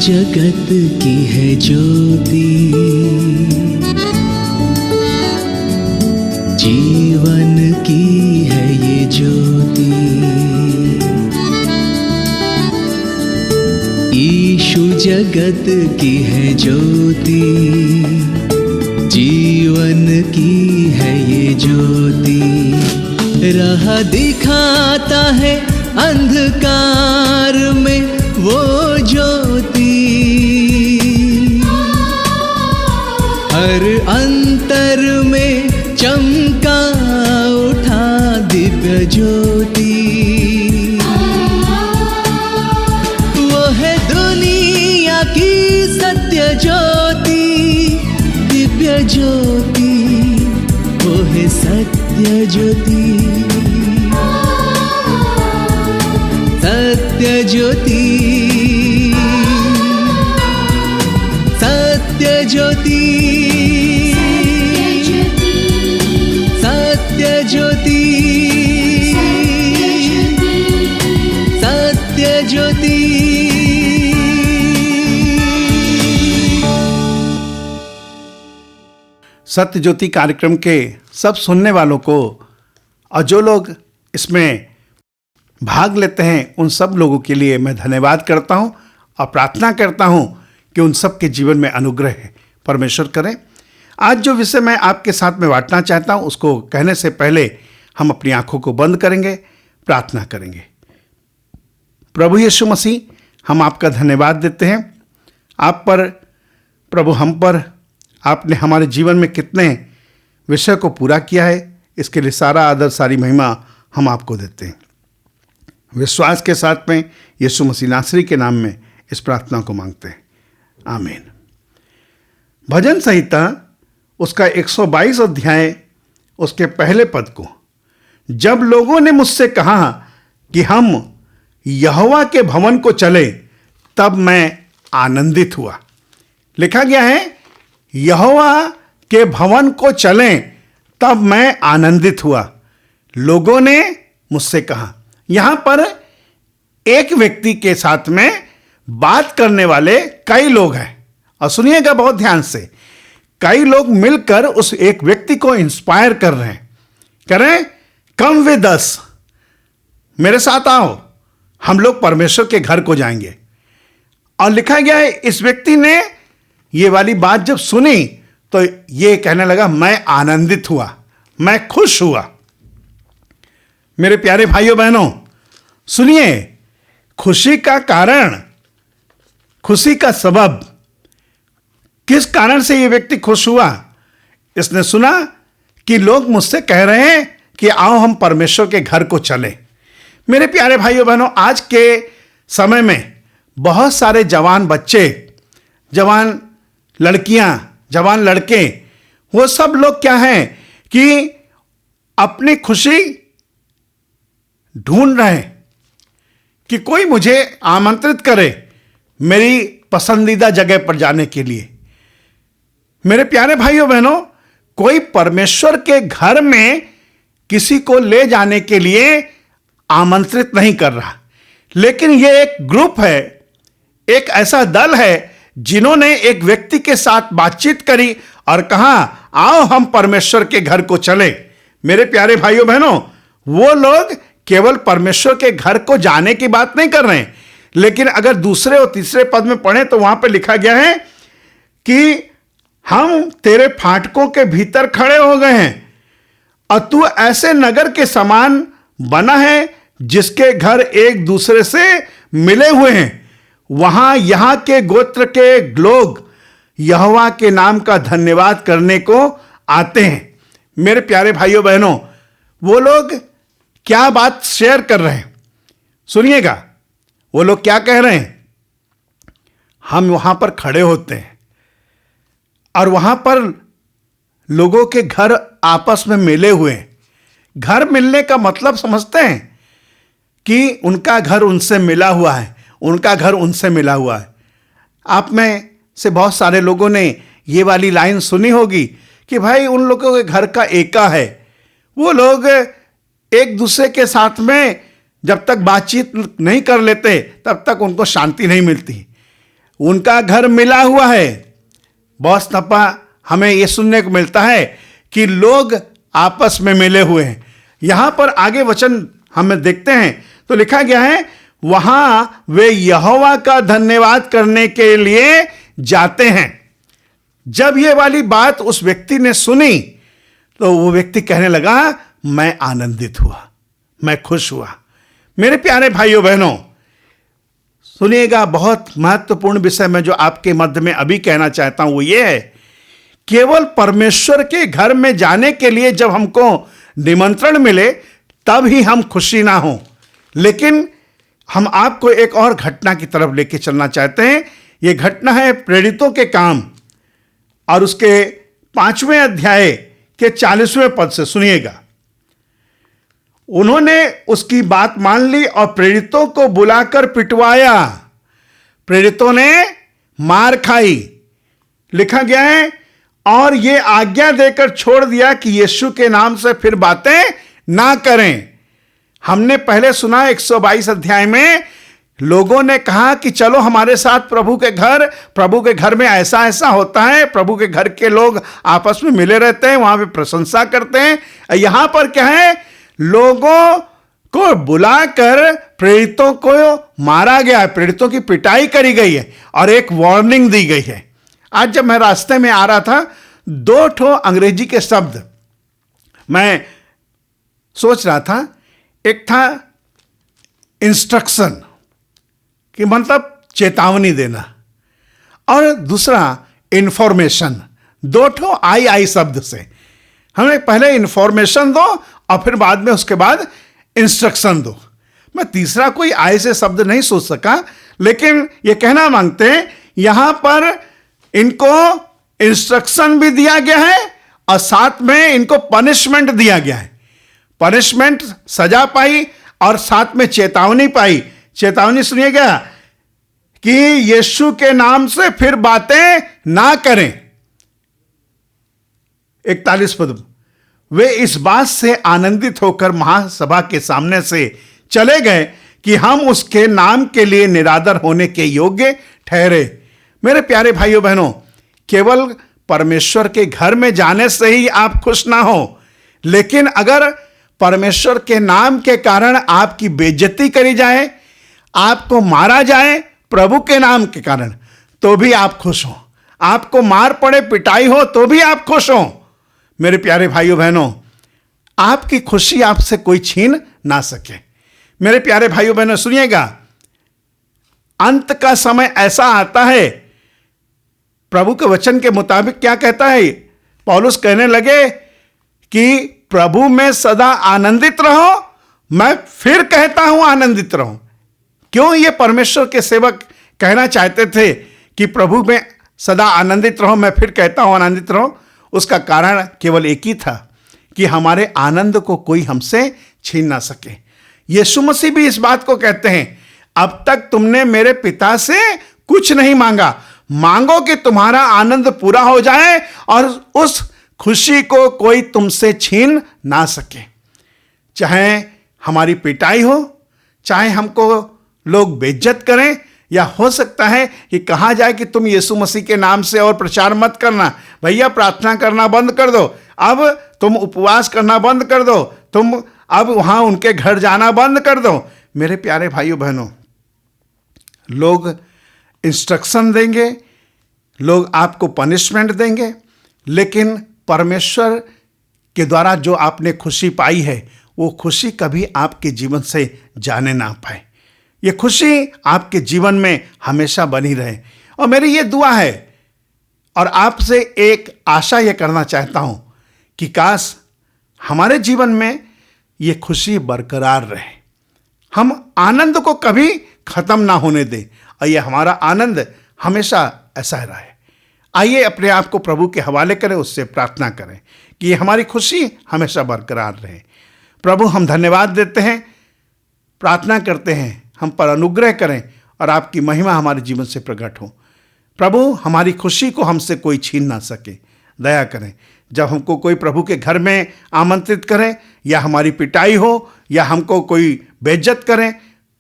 जगत की है ज्योति, जीवन की है ये ज्योति। यीशु जगत की है ज्योति, जीवन की है ये ज्योति। राह दिखाता है अंधकार में वो ज्योति, हर अंतर में चमका उठा दिव्य ज्योति। वो है दुनिया की सत्य ज्योति, दिव्य ज्योति, वो है सत्य ज्योति, सत्य ज्योति, सत्य ज्योति, सत्य ज्योति, सत्य ज्योति। सत्य ज्योति कार्यक्रम के सब सुनने वालों को और जो लोग इसमें भाग लेते हैं उन सब लोगों के लिए मैं धन्यवाद करता हूं और प्रार्थना करता हूं कि उन सब के जीवन में अनुग्रह परमेश्वर करें। आज जो विषय मैं आपके साथ में बांटना चाहता हूं उसको कहने से पहले हम अपनी आंखों को बंद करेंगे, प्रार्थना करेंगे। प्रभु यीशु मसीह, हम आपका धन्यवाद देते हैं आप पर, प्रभु हम पर आपने हमारे जीवन में कितने विषय को पूरा किया है, इसके लिए सारा आदर सारी महिमा हम आपको देते हैं। विश्वास के साथ में यीशु मसीह नासरी के नाम में इस प्रार्थना को मांगते हैं, आमीन। भजन संहिता उसका 122 अध्याय उसके पहले पद को, जब लोगों ने मुझसे कहा कि हम यहोवा के भवन को चले, तब मैं आनंदित हुआ। लिखा गया है यहोवा के भवन को चलें तब मैं आनंदित हुआ। लोगों ने मुझसे कहा, यहां पर एक व्यक्ति के साथ में बात करने वाले कई लोग हैं, और सुनिएगा बहुत ध्यान से, कई लोग मिलकर उस एक व्यक्ति को इंस्पायर कर रहे हैं, कह रहे हैं कम विद अस, मेरे साथ आओ, हम लोग परमेश्वर के घर को जाएंगे। और लिखा गया है इस व्यक्ति ने ये वाली बात जब सुनी तो ये कहने लगा मैं आनंदित हुआ, मैं खुश हुआ। मेरे प्यारे भाइयों बहनों, सुनिए, खुशी का कारण, खुशी का सबब, किस कारण से ये व्यक्ति खुश हुआ? इसने सुना कि लोग मुझसे कह रहे हैं कि आओ हम परमेश्वर के घर को चलें। मेरे प्यारे भाइयों बहनों, आज के समय में बहुत सारे जवान बच्चे, जवान लड़कियां, जवान लड़के, वो सब लोग क्या हैं कि अपनी खुशी ढूंढ रहे हैं कि कोई मुझे आमंत्रित करे मेरी पसंदीदा जगह पर जाने के लिए। मेरे प्यारे भाइयों बहनों, कोई परमेश्वर के घर में किसी को ले जाने के लिए आमंत्रित नहीं कर रहा, लेकिन यह एक ग्रुप है, एक ऐसा दल है जिन्होंने एक व्यक्ति के साथ बातचीत करी और कहा आओ हम परमेश्वर के घर को चले। मेरे प्यारे भाइयों बहनों, वो लोग केवल परमेश्वर के घर को जाने की बात नहीं कर रहे हैं, लेकिन अगर दूसरे और तीसरे पद में पढ़ें तो वहां पर लिखा गया है कि हम तेरे फाटकों के भीतर खड़े हो गए हैं और तू ऐसे नगर के समान बना है जिसके घर एक दूसरे से मिले हुए हैं। वहां यहां के गोत्र के लोग यहोवा के नाम का धन्यवाद करने को आते हैं। मेरे प्यारे भाइयों बहनों, वो लोग क्या बात शेयर कर रहे हैं, सुनिएगा। वो लोग क्या कह रहे हैं, हम वहां पर खड़े होते हैं और वहां पर लोगों के घर आपस में मिले हुए हैं। घर मिलने का मतलब समझते हैं कि उनका घर उनसे मिला हुआ है, उनका घर उनसे मिला हुआ है। आप में से बहुत सारे लोगों ने ये वाली लाइन सुनी होगी कि भाई उन लोगों के घर का एका है, वो लोग एक दूसरे के साथ में जब तक बातचीत नहीं कर लेते तब तक उनको शांति नहीं मिलती। उनका घर मिला हुआ है। बहुत दफा हमें यह सुनने को मिलता है कि लोग आपस में मिले हुए हैं। यहां पर आगे वचन हमें देखते हैं तो लिखा गया है, वहां वे यहोवा का धन्यवाद करने के लिए जाते हैं। जब ये वाली बात उस व्यक्ति ने सुनी तो वो व्यक्ति कहने लगा, मैं आनंदित हुआ, मैं खुश हुआ। मेरे प्यारे भाइयों बहनों, सुनिएगा, बहुत महत्वपूर्ण विषय मैं जो आपके मध्य में अभी कहना चाहता हूं वो ये है, केवल परमेश्वर के घर में जाने के लिए जब हमको निमंत्रण मिले तब ही हम खुशी ना हो। लेकिन हम आपको एक और घटना की तरफ लेके चलना चाहते हैं। यह घटना है प्रेरितों के काम और उसके 5वें अध्याय के 40वें पद से। सुनिएगा, उन्होंने उसकी बात मान ली और प्रेरितों को बुलाकर पिटवाया। प्रेरितों ने मार खाई। लिखा गया है, और ये आज्ञा देकर छोड़ दिया कि यीशु के नाम से फिर बातें ना करें। हमने पहले सुना 122 अध्याय में लोगों ने कहा कि चलो हमारे साथ प्रभु के घर में ऐसा ऐसा होता है, प्रभु के घर के लोग आपस में मिले रहते हैं, वहां पे प्रशंसा करते हैं। यहां पर क्या है, लोगों को बुलाकर प्रेरितों को मारा गया है, प्रेरितों की पिटाई करी गई है और एक वार्निंग दी गई है। आज जब मैं रास्ते में आ रहा था, 2 ठो अंग्रेजी के शब्द मैं सोच रहा था। एक था इंस्ट्रक्शन, कि मतलब चेतावनी देना, और दूसरा इंफॉर्मेशन। 2 ठो आई शब्द से हमें पहले इंफॉर्मेशन दो और फिर बाद में उसके बाद इंस्ट्रक्शन दो। मैं तीसरा कोई आई से शब्द नहीं सोच सका, लेकिन यह कहना मांगते हैं यहां पर इनको इंस्ट्रक्शन भी दिया गया है और साथ में इनको पनिशमेंट दिया गया है। पनिशमेंट, सजा पाई, और साथ में चेतावनी पाई। चेतावनी सुनिएगा कि यीशु के नाम से फिर बातें ना करें। 41 पद, वे इस बात से आनंदित होकर महासभा के सामने से चले गए कि हम उसके नाम के लिए निरादर होने के योग्य ठहरे। मेरे प्यारे भाइयों बहनों, केवल परमेश्वर के घर में जाने से ही आप खुश ना हो, लेकिन अगर परमेश्वर के नाम के कारण आपकी बेइज्जती करी जाए, आपको मारा जाए प्रभु के नाम के कारण, तो भी आप खुश हो। आपको मार पड़े, पिटाई हो, तो भी आप खुश हो। मेरे प्यारे भाइयों बहनों, आपकी खुशी आपसे कोई छीन ना सके। मेरे प्यारे भाइयों बहनों सुनिएगा, अंत का समय ऐसा आता है, प्रभु के वचन के मुताबिक क्या कहता है, पौलुस कहने लगे कि प्रभु में सदा आनंदित रहो। मैं फिर कहता हूं आनंदित रहो। क्यों ये परमेश्वर के सेवक कहना चाहते थे कि प्रभु में सदा आनंदित रहो, मैं फिर कहता हूं आनंदित रहो? उसका कारण केवल एक ही था कि हमारे आनंद को कोई हमसे छीन ना सके। यीशु मसीह भी इस बात को कहते हैं, अब तक तुमने मेरे पिता से कुछ नहीं मांगा, मांगो कि तुम्हारा आनंद पूरा हो जाए और उस खुशी को कोई तुमसे छीन ना सके। चाहे हमारी पिटाई हो, चाहे हमको लोग बेइज्जत करें, या हो सकता है कि कहा जाए कि तुम यीशु मसीह के नाम से और प्रचार मत करना, भैया प्रार्थना करना बंद कर दो, अब तुम उपवास करना बंद कर दो, तुम अब वहां उनके घर जाना बंद कर दो। मेरे प्यारे भाइयों बहनों, लोग इंस्ट्रक्शन देंगे, लोग आपको पनिशमेंट देंगे, लेकिन परमेश्वर के द्वारा जो आपने खुशी पाई है, वो खुशी कभी आपके जीवन से जाने ना पाए। ये खुशी आपके जीवन में हमेशा बनी रहे। और मेरी ये दुआ है, और आपसे एक आशा ये करना चाहता हूं कि काश हमारे जीवन में ये खुशी बरकरार रहे, हम आनंद को कभी खत्म ना होने दें, और ये हमारा आनंद हमेशा ऐसा रहे। आइए अपने आप को प्रभु के हवाले करें, उससे प्रार्थना करें कि ये हमारी खुशी हमेशा बरकरार रहे। प्रभु, हम धन्यवाद देते हैं, प्रार्थना करते हैं हम पर अनुग्रह करें और आपकी महिमा हमारे जीवन से प्रकट हो। प्रभु, हमारी खुशी को हमसे कोई छीन ना सके, दया करें। जब हमको कोई प्रभु के घर में आमंत्रित करें, या हमारी पिटाई हो, या हमको कोई बेइज्जत करें,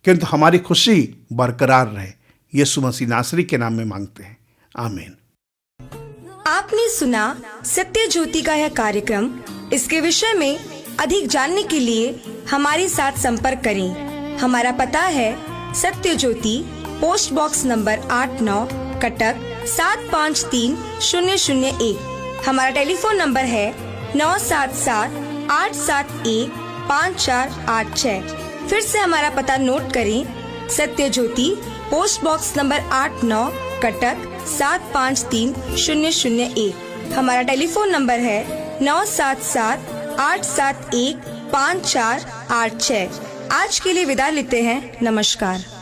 किंतु हमारी खुशी बरकरार रहे। यीशु मसीह नासरी के नाम में मांगते हैं, आमीन। आपने सुना सत्य ज्योति का यह कार्यक्रम। इसके विषय में अधिक जानने के लिए हमारे साथ संपर्क करें। हमारा पता है सत्य ज्योति, पोस्ट बॉक्स नंबर 89, कटक 753001। हमारा टेलीफोन नंबर है 9778715486। फिर से हमारा पता नोट करें। सत्य ज्योति, पोस्ट बॉक्स नंबर 89, कटक 753001। हमारा टेलीफोन नंबर है 9778715486। आज के लिए विदा लेते हैं। नमस्कार।